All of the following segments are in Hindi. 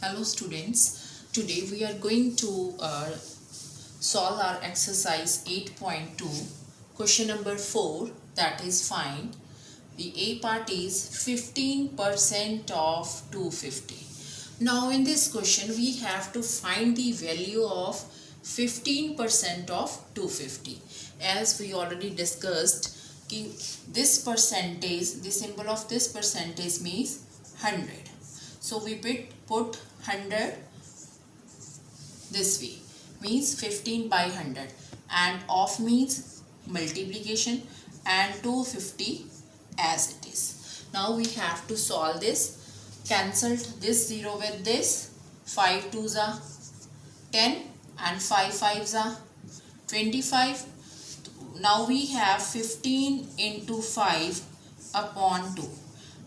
Hello students, today we are going to solve our exercise 8.2 question number 4, that is find the A part is 15% of 250. Now in this question we have to find the value of 15% of 250. As we already discussed, this percentage, the symbol of this percentage means 100. So we put 100 this way, means 15 by 100, and of means multiplication and 250 as it is. Now we have to solve this. Cancelled this 0 with this, 5 2s are 10 and 5 5s are 25. Now we have 15 into 5 upon 2.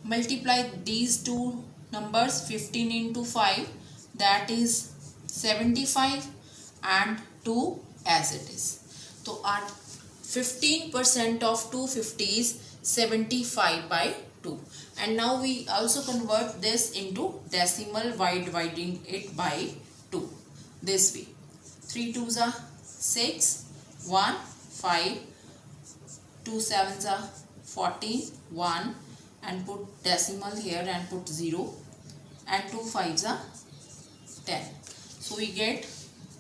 Multiply these two numbers, 15 into 5, that is 75, and 2 as it is. So our 15% of 250 is 75 by 2. And now we also convert this into decimal by dividing it by 2 this way. 3 2s are 6, 1 5, 2 7s are 14, 1, and put decimal here and put 0, and 2 5s are 10. So we get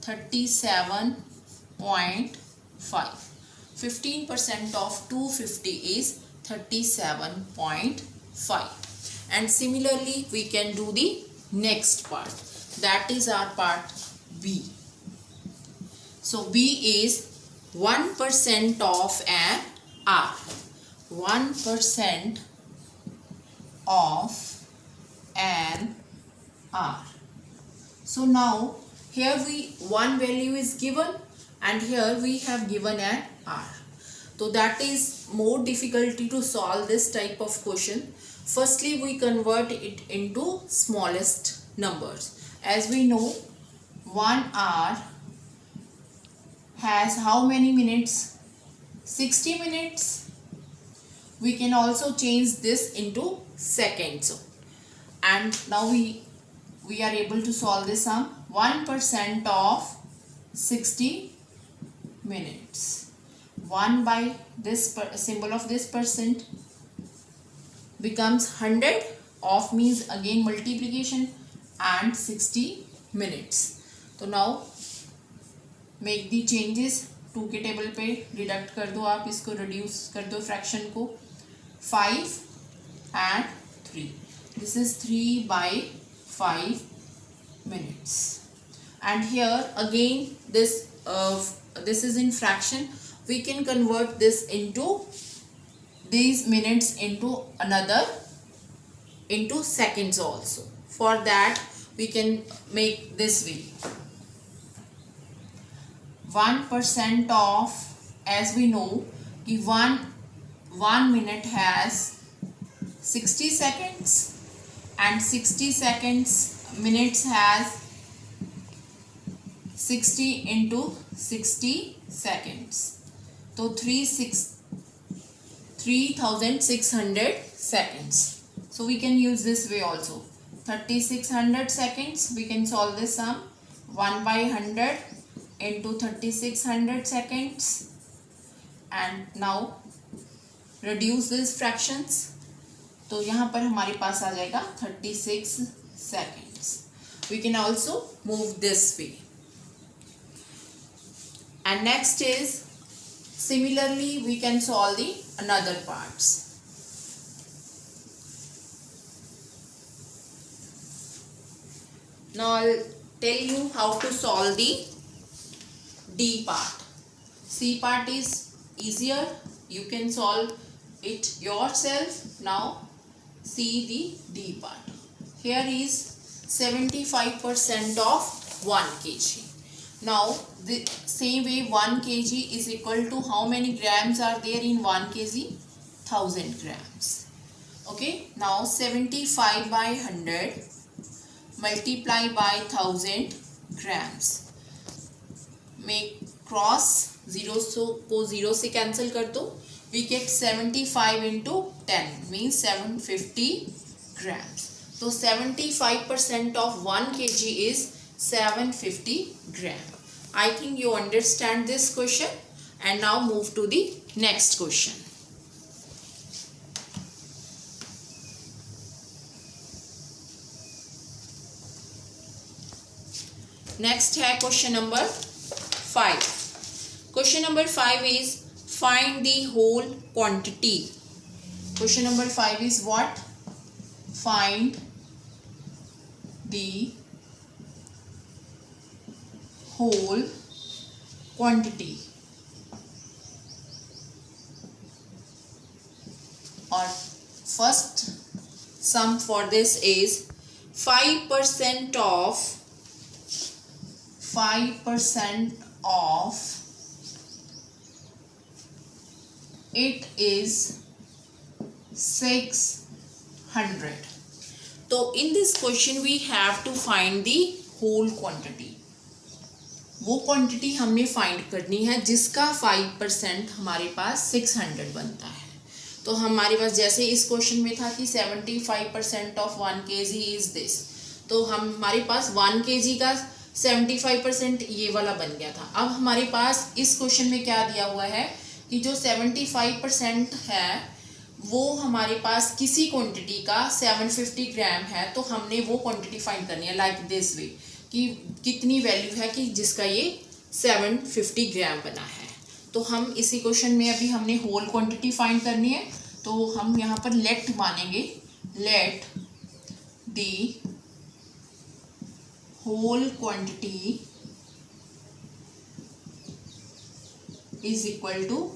37.5. 15% of 250 is 37.5. And similarly we can do the next part, that is our part B. So B is 1% of an R. 1% of an R. So now here one value is given and here we have given an R. So that is more difficulty to solve this type of question. Firstly we convert it into smallest numbers. As we know, 1 hour has how many minutes? 60 minutes. We can also change this into seconds. And now we are able to solve this sum. 1% of 60 minutes. 1 by this symbol of this percent becomes 100. Of means again multiplication and 60 minutes. So now make the changes. 2 के टेबल पे डिडक्ट कर दो, आप इसको रिड्यूस कर दो फ्रैक्शन को. 5 and 3. This is 3 by 5 minutes. And here again this is in fraction. We can convert this into these minutes into seconds also. For that we can make this way. 1% of, as we know, one minute has 60 seconds and 60 minutes has 60 into 60 seconds. So 3600 seconds. So we can use this way also. 3600 seconds. We can solve this sum. 1 by 100 into 3600 seconds. And now reduce these fractions. तो यहाँ पर हमारे पास आ जाएगा 36 seconds. We can also move this way. And next is, similarly we can solve the another parts. Now I'll tell you how to solve the D part. C part is easier. You can solve it yourself. Now see the D part. Here is 75% of 1 kg. Now the same way 1 kg is equal to how many grams are there in 1 kg? 1000 grams. Okay. Now 75 by 100 multiply by 1000 grams. Make cross 0 को 0 से cancel कर दो. We get 75 into 10 means 750 grams. तो 75% of 1 kg is 750 gram. I think you understand this question, and now move to the next question. Next है question number 5. Question number 5 is find the whole quantity. Question number 5 is what? Find the whole quantity. Or first sum for this is 5% of it is 600. तो in this question we have to find the whole quantity. वो क्वांटिटी हमने फाइंड करनी है जिसका 5% हमारे पास 600 बनता है. तो हमारे पास जैसे इस क्वेश्चन में था कि 75% ऑफ 1 kg इज दिस, तो हमारे पास 1 kg का 75% ये वाला बन गया था. अब हमारे पास इस क्वेश्चन में क्या दिया हुआ है कि जो 75% है वो हमारे पास किसी क्वांटिटी का 750 ग्राम है. तो हमने वो क्वांटिटी फाइंड करनी है लाइक दिस वे कि कितनी वैल्यू है कि जिसका ये 750 ग्राम बना है. तो हम इसी क्वेश्चन में अभी हमने होल क्वांटिटी फाइंड करनी है. तो हम यहाँ पर लेट मानेंगे, let the whole quantity is equal to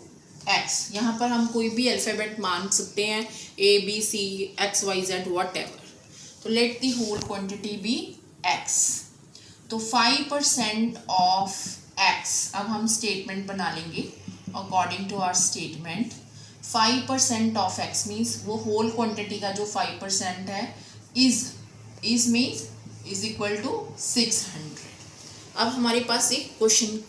x. यहाँ पर हम कोई भी अल्फ़ाबेट मान सकते हैं, a b c x y z whatever. तो let the whole quantity be x. तो 5% ऑफ x. अब हम स्टेटमेंट बना लेंगे according to our statement. 5% of x means वो होल क्वांटिटी का जो 5% है is means is equal to 600. अब हमारे पास एक क्वेश्चन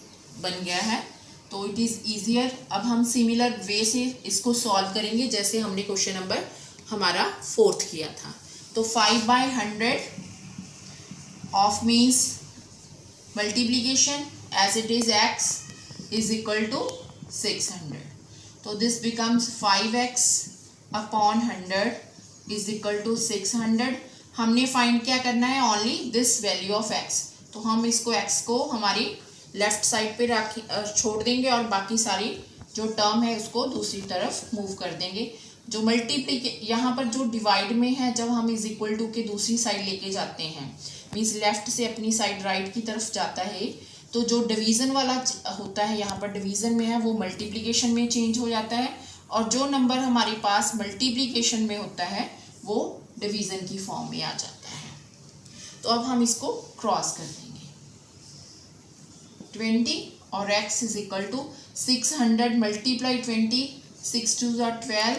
बन गया है, तो इट इज़ ईजियर. अब हम सिमिलर वे से इसको सॉल्व करेंगे जैसे हमने क्वेश्चन नंबर हमारा 4th किया था. तो 5/100 of means multiplication as it is x is equal to 600. So this becomes 5x upon 100 is equal to 600. हमने फाइंड क्या करना है, only this value of x. तो हम इसको x को हमारी लेफ्ट साइड पे छोड़ देंगे और बाकी सारी जो टर्म है उसको दूसरी तरफ मूव कर देंगे. जो यहाँ पर जो डिवाइड में है, जब हम इज इक्वल टू के दूसरी साइड लेके जाते हैं मीन्स लेफ्ट से अपनी साइड राइट की तरफ जाता है, तो जो डिवीज़न वाला होता है यहाँ पर डिवीज़न में है वो मल्टीप्लिकेशन में चेंज हो जाता है, और जो नंबर हमारे पास मल्टीप्लिकेशन में होता है वो डिवीज़न की फॉर्म में आ जाता है. तो अब हम इसको क्रॉस कर देंगे 20 और x is equal to 600 multiply 20, 6 2 12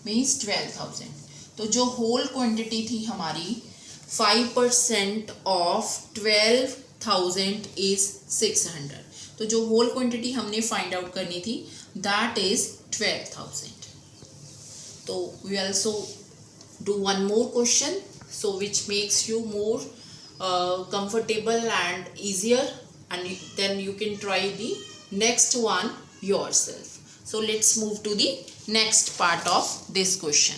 means 12,000. तो जो होल क्वांटिटी थी हमारी 5% ऑफ 12,000 इज 600. तो जो होल क्वांटिटी हमने फाइंड आउट करनी थी दैट इज 12,000. तो we also do one more question so which makes you more comfortable and easier, and then you can try the next one yourself. So let's move to the next part of this question.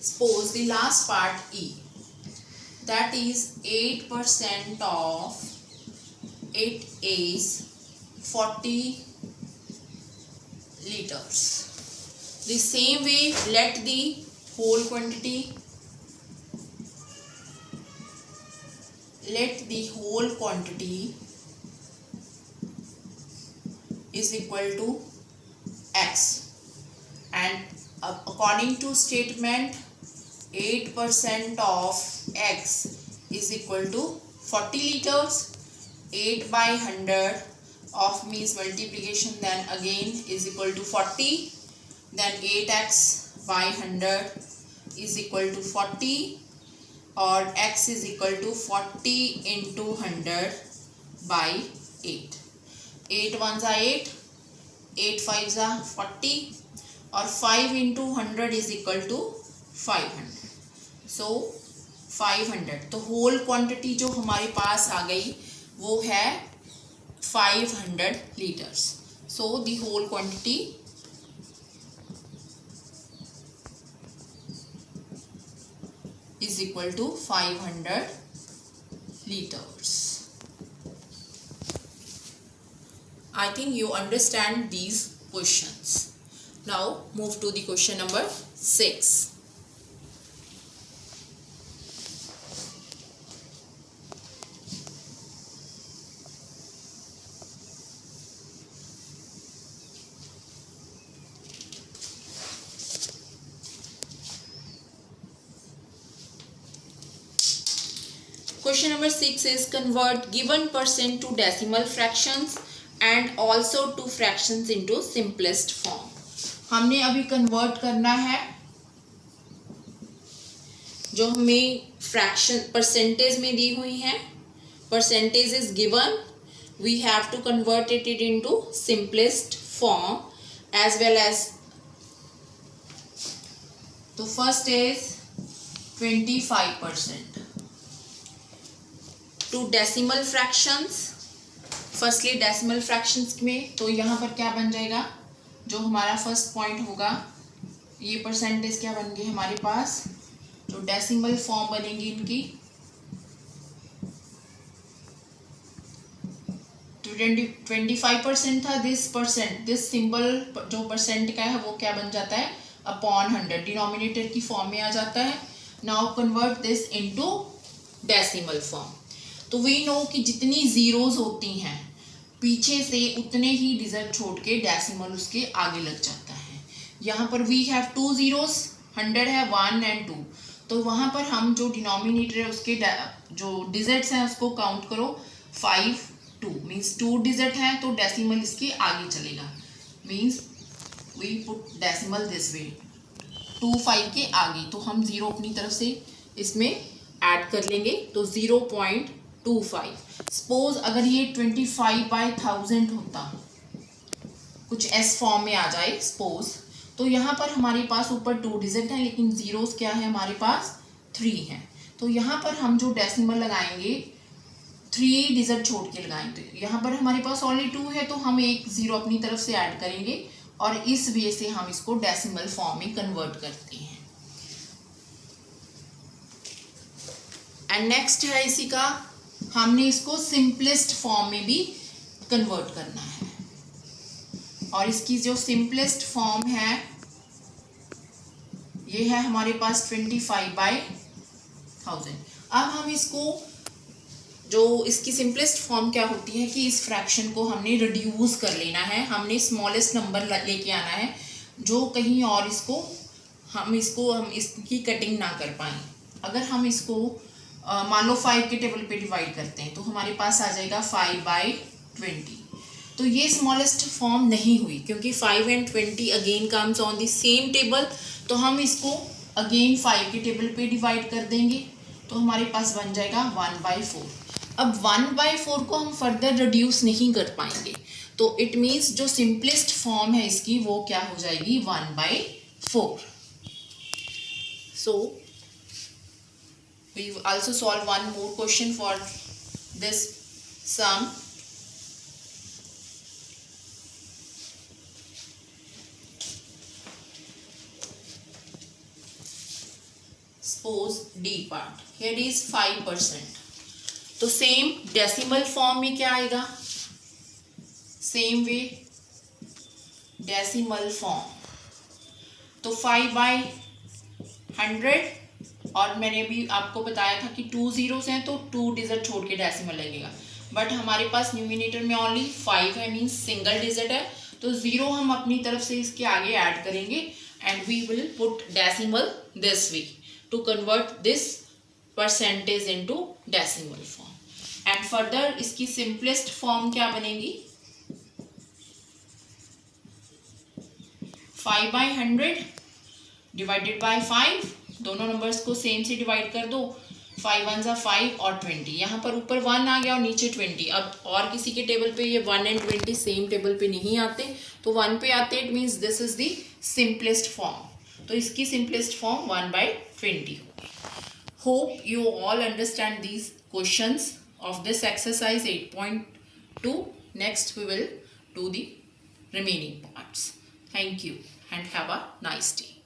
Suppose the last part E, that is 8% of it is 40 liters. The same way, let the whole quantity is equal to x, and according to statement 8% of x is equal to 40 liters. 8/100 of means multiplication, then again is equal to 40, then 8x by 100 is equal to 40, और x is equal to 40 into 100 by 8। 8 1 ज़ा 8, 8 5 ज़ा 40 और 5 इंटू 100 इज इक्वल टू 500। सो 500, तो होल क्वांटिटी जो हमारे पास आ गई वो है 500 litres. So the whole quantity is equal to 500 liters. I think you understand these questions. Now move to the question number 6. Question number 6 is convert given percent to decimal fractions and also to fractions into simplest form. हमने अभी convert करना है जो हमें फ्रैक्शन परसेंटेज में दी हुई है. Percentage is given, we have to convert it into simplest form as well as. तो first is 25% to decimal fractions. Firstly decimal fractions में तो यहाँ पर क्या बन जाएगा, जो हमारा फर्स्ट पॉइंट होगा, ये परसेंटेज क्या बन गई हमारे पास, जो डेसिमल फॉर्म बनेगी इनकी 25% था. दिस सिंबल जो परसेंट का है वो क्या बन जाता है अपॉन 100, डिनोमिनेटर की फॉर्म में आ जाता है. Now convert this into decimal form. तो वी नो कि जितनी जीरोस होती हैं पीछे से उतने ही डिजिट छोड़ के डेसिमल उसके आगे लग जाता है. यहाँ पर वी हैव 2 जीरोस, 100 है 1 एंड 2, तो वहाँ पर हम जो डिनोमिनेटर है उसके जो डिजिट्स हैं उसको काउंट करो 5 2 मीन्स 2 डिजिट है तो डेसिमल इसके आगे चलेगा. Means we put decimal this way 2 5 के आगे, तो हम 0 अपनी तरफ से इसमें ऐड कर लेंगे तो 0.25. सपोज अगर ये 25/1000 होता, कुछ एस फॉर्म में आ जाए सपोज, तो यहाँ पर हमारे पास ऊपर 2 डिजिट हैं लेकिन जीरोस क्या है हमारे पास 3 हैं. तो यहाँ पर हम जो डेसिमल लगाएंगे 3 डिजिट छोड़ के लगाएंगे. तो यहाँ पर हमारे पास ओनली 2 है तो हम एक 0 अपनी तरफ से ऐड करेंगे और इस वे से हम इसको डेसिमल फॉर्म में कन्वर्ट करते हैं. एंड नेक्स्ट है इसी का, हमने इसको सिंपलेस्ट फॉर्म में भी कन्वर्ट करना है. और इसकी जो सिंपलेस्ट फॉर्म है ये है हमारे पास 25/1000. अब हम इसको, जो इसकी सिंपलेस्ट फॉर्म क्या होती है कि इस फ्रैक्शन को हमने रिड्यूस कर लेना है, हमने स्मॉलेस्ट नंबर लेके आना है जो कहीं और हम इसकी कटिंग ना कर पाए. अगर हम इसको मान लो 5 के टेबल पे डिवाइड करते हैं तो हमारे पास आ जाएगा 5/20. तो ये स्मॉलेस्ट फॉर्म नहीं हुई क्योंकि 5 and 20 again comes on the same table, तो हम इसको अगेन 5 के टेबल पे डिवाइड कर देंगे तो हमारे पास बन जाएगा 1/4. अब 1/4 को हम फर्दर रिड्यूस नहीं कर पाएंगे, तो इट मीन्स जो सिंपलेस्ट फॉर्म है इसकी वो क्या हो जाएगी 1/4. सो we also solve one more question for this sum. Suppose D part, here is 5%. तो सेम डेसिमल फॉर्म में क्या आएगा, सेम वे डेसिमल फॉर्म. तो 5/100 और मैंने भी आपको बताया था कि 2 जीरोस हैं तो 2 डिजिट छोड़ के डेसिमल लगेगा. बट हमारे पास न्यूमिनेटर में ओनली 5 है मीन्स सिंगल डिजिट है, तो 0 हम अपनी तरफ से इसके आगे ऐड करेंगे and we will put decimal this way to convert this percentage into decimal form. And further इसकी सिंपलेस्ट फॉर्म क्या बनेगी 5/100 डिवाइडेड बाय 5. दोनों नंबर्स को सेम से डिवाइड कर दो 5 1 जा 5 और 20, यहाँ पर ऊपर 1 आ गया और नीचे 20। अब और किसी के टेबल पे ये 1 एंड 20 सेम टेबल पे नहीं आते, तो 1 पे आते, it means this is the simplest form. तो इसकी सिंपलेस्ट फॉर्म 1/20 होगी। Hope you all understand these questions of this exercise 8.2. Next we will do the remaining parts. Thank you and have a nice day.